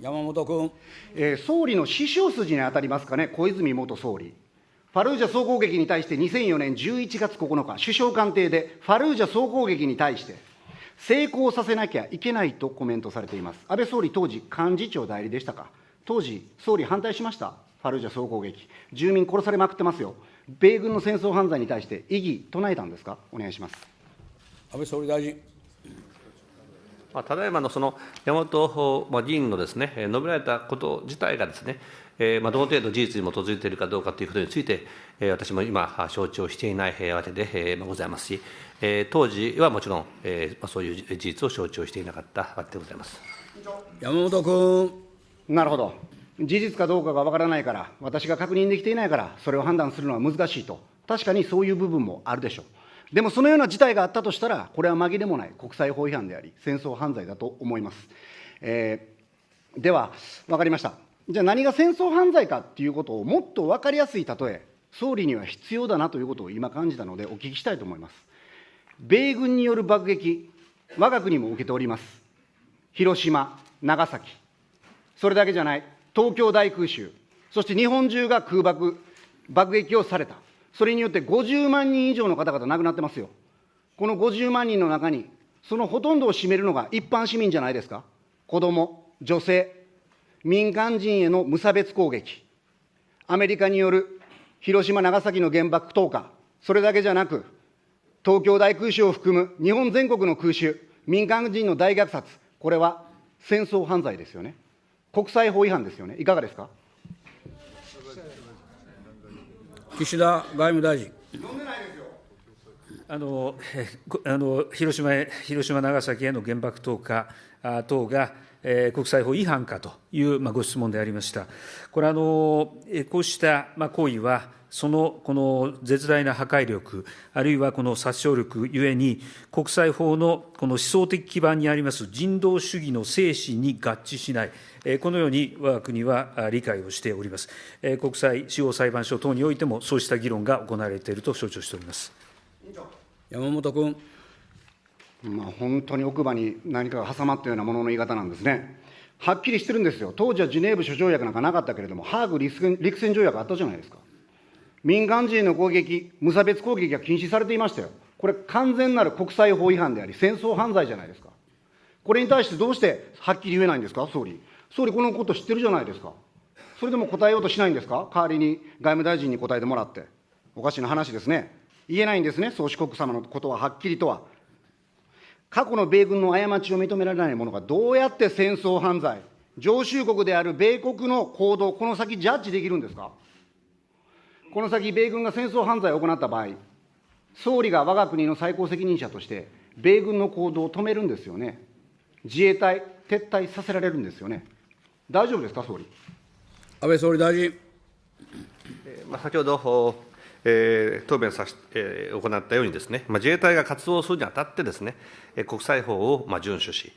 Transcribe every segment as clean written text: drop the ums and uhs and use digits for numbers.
山本君。総理の師匠筋に当たりますかね、小泉元総理。ファルージャ総攻撃に対して2004年11月9日、首相官邸でファルージャ総攻撃に対して、成功させなきゃいけないとコメントされています。安倍総理、当時、幹事長代理でしたか。当時、総理反対しました、ファルージャ総攻撃。住民殺されまくってますよ。米軍の戦争犯罪に対して異議唱えたんですか。お願いします。安倍総理大臣。ただいまのその山本議員のですね、述べられたこと自体がですね、どの程度事実に基づいているかどうかということについて、私も今、承知をしていないわけでございますし、当時はもちろん、そういう事実を承知をしていなかったわけでございます。山本君。なるほど。事実かどうかがわからないから、私が確認できていないから、それを判断するのは難しいと。確かにそういう部分もあるでしょう。でもそのような事態があったとしたら、これは紛れもない国際法違反であり、戦争犯罪だと思います。では、分かりました。じゃあ何が戦争犯罪かっていうことをもっと分かりやすい例え、総理には必要だなということを今感じたので、お聞きしたいと思います。米軍による爆撃、我が国も受けております。広島、長崎、それだけじゃない、東京大空襲、そして日本中が爆撃をされた。それによって50万人以上の方々亡くなってますよ。この50万人の中に、そのほとんどを占めるのが一般市民じゃないですか。子ども、女性、民間人への無差別攻撃、アメリカによる広島、長崎の原爆投下、それだけじゃなく、東京大空襲を含む日本全国の空襲、民間人の大虐殺、これは戦争犯罪ですよね。国際法違反ですよね。いかがですか。岸田外務大臣。広島、長崎への原爆投下等が国際法違反かというご質問でありました。これこうした行為は、この絶大な破壊力、あるいはこの殺傷力ゆえに、国際法のこの思想的基盤にあります人道主義の精神に合致しない、このように我が国は理解をしております。国際司法裁判所等においても、そうした議論が行われていると承知をしております。山本君。本当に奥歯に何かが挟まったようなものの言い方なんですね。はっきりしてるんですよ。当時はジュネーブ諸条約なんかなかったけれども、ハーグ陸戦条約あったじゃないですか。民間人への攻撃、無差別攻撃が禁止されていましたよ。これ、完全なる国際法違反であり、戦争犯罪じゃないですか。これに対してどうしてはっきり言えないんですか、総理。総理、このこと知ってるじゃないですか。それでも答えようとしないんですか、代わりに外務大臣に答えてもらって。おかしな話ですね。言えないんですね、宗主国様のことははっきりとは。過去の米軍の過ちを認められないものがどうやって戦争犯罪、常習国である米国の行動、この先ジャッジできるんですか。この先、米軍が戦争犯罪を行った場合、総理が我が国の最高責任者として、米軍の行動を止めるんですよね。自衛隊、撤退させられるんですよね。大丈夫ですか、総理。安倍総理大臣。先ほど答弁行ったようにですね、自衛隊が活動するにあたってですね、国際法を遵守し、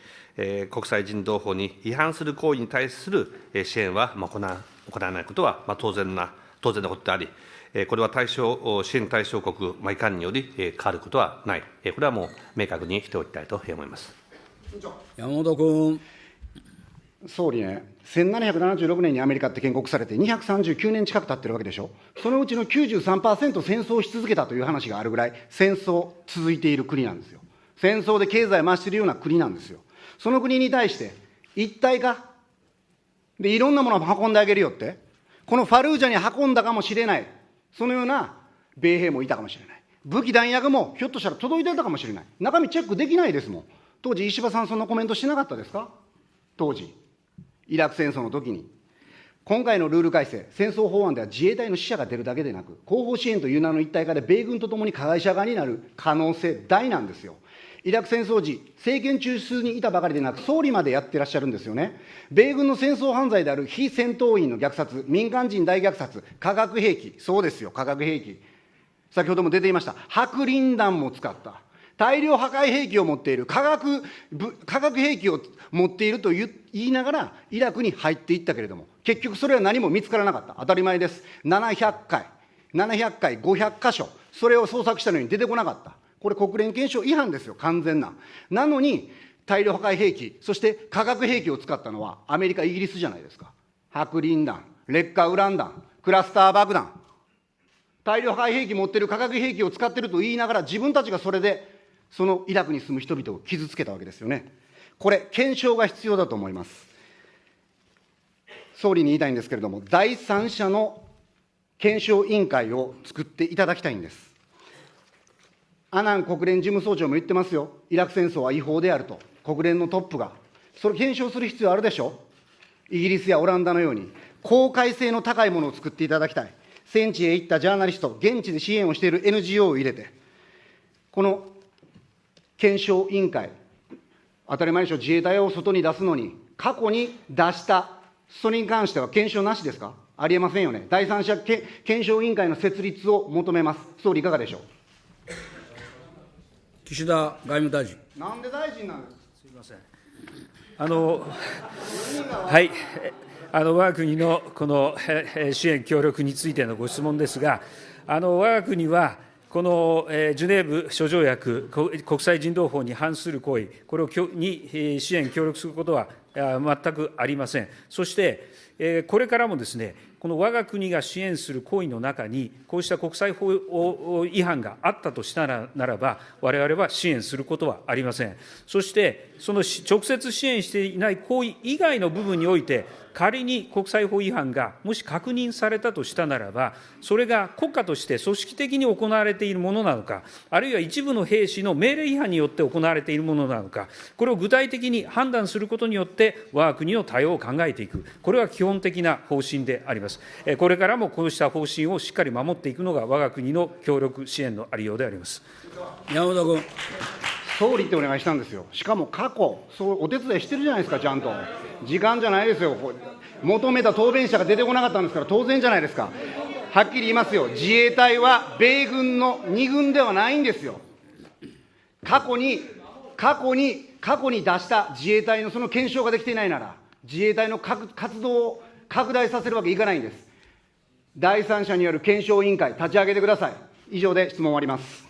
国際人道法に違反する行為に対する支援は行わないことは当然なことであり、これは支援対象国いかんにより変わることはない、これはもう明確にしておきたいと思います。山本君。総理ね、1776年にアメリカって建国されて、239年近く経ってるわけでしょ。そのうちの 93% 戦争をし続けたという話があるぐらい、戦争続いている国なんですよ。戦争で経済回しているような国なんですよ。その国に対して、一体化でいろんなものを運んであげるよって、このファルージャに運んだかもしれない、そのような米兵もいたかもしれない。武器弾薬もひょっとしたら届いてたかもしれない。中身チェックできないですもん。当時、石破さん、そんなコメントしてなかったですか。当時。イラク戦争の時に。今回のルール改正、戦争法案では自衛隊の死者が出るだけでなく、後方支援という名の一体化で米軍とともに加害者側になる可能性大なんですよ。イラク戦争時、政権中枢にいたばかりでなく、総理までやってらっしゃるんですよね。米軍の戦争犯罪である非戦闘員の虐殺、民間人大虐殺、化学兵器、そうですよ、化学兵器。先ほども出ていました。白リン弾も使った。大量破壊兵器を持っている、化学兵器を持っていると言いながら、イラクに入っていったけれども、結局それは何も見つからなかった。当たり前です。700回、500箇所、それを捜索したのに出てこなかった。これ国連憲章違反ですよ、完全な。なのに、大量破壊兵器、そして化学兵器を使ったのはアメリカ、イギリスじゃないですか。白リン弾、劣化ウラン弾、クラスター爆弾、大量破壊兵器持ってる、化学兵器を使ってると言いながら、自分たちがそれで、そのイラクに住む人々を傷つけたわけですよね。これ、検証が必要だと思います。総理に言いたいんですけれども、第三者の検証委員会を作っていただきたいんです。アナン国連事務総長も言ってますよ。イラク戦争は違法であると。国連のトップが。それ検証する必要あるでしょ。イギリスやオランダのように。公開性の高いものを作っていただきたい。戦地へ行ったジャーナリスト、現地で支援をしている NGO を入れて、この検証委員会、当たり前でしょ、自衛隊を外に出すのに、過去に出した、それに関しては検証なしですか。ありえませんよね。第三者検証委員会の設立を求めます。総理、いかがでしょう。岸田外務大臣。なんで大臣なんですか。すみません。はい。我が国のこの支援協力についてのご質問ですが、我が国は、このジュネーブ諸条約、国際人道法に反する行為、これに支援協力することは全くありません。そして、これからもですね、この我が国が支援する行為の中に、こうした国際法違反があったとしたならば、我々は支援することはありません。そして、その直接支援していない行為以外の部分において、仮に国際法違反がもし確認されたとしたならば、それが国家として組織的に行われているものなのか、あるいは一部の兵士の命令違反によって行われているものなのか、これを具体的に判断することによって、我が国の対応を考えていく、これは基本的な方針であります。これからもこうした方針をしっかり守っていくのが、我が国の協力支援のありようであります。山本君。総理ってお願いしたんですよ。しかも過去、そうお手伝いしてるじゃないですか、ちゃんと。時間じゃないですよ。求めた答弁者が出てこなかったんですから、当然じゃないですか。はっきり言いますよ。自衛隊は米軍の2軍ではないんですよ。過去に出した自衛隊のその検証ができていないなら、自衛隊の活動を拡大させるわけいかないんです。第三者による検証委員会、立ち上げてください。以上で質問を終わります。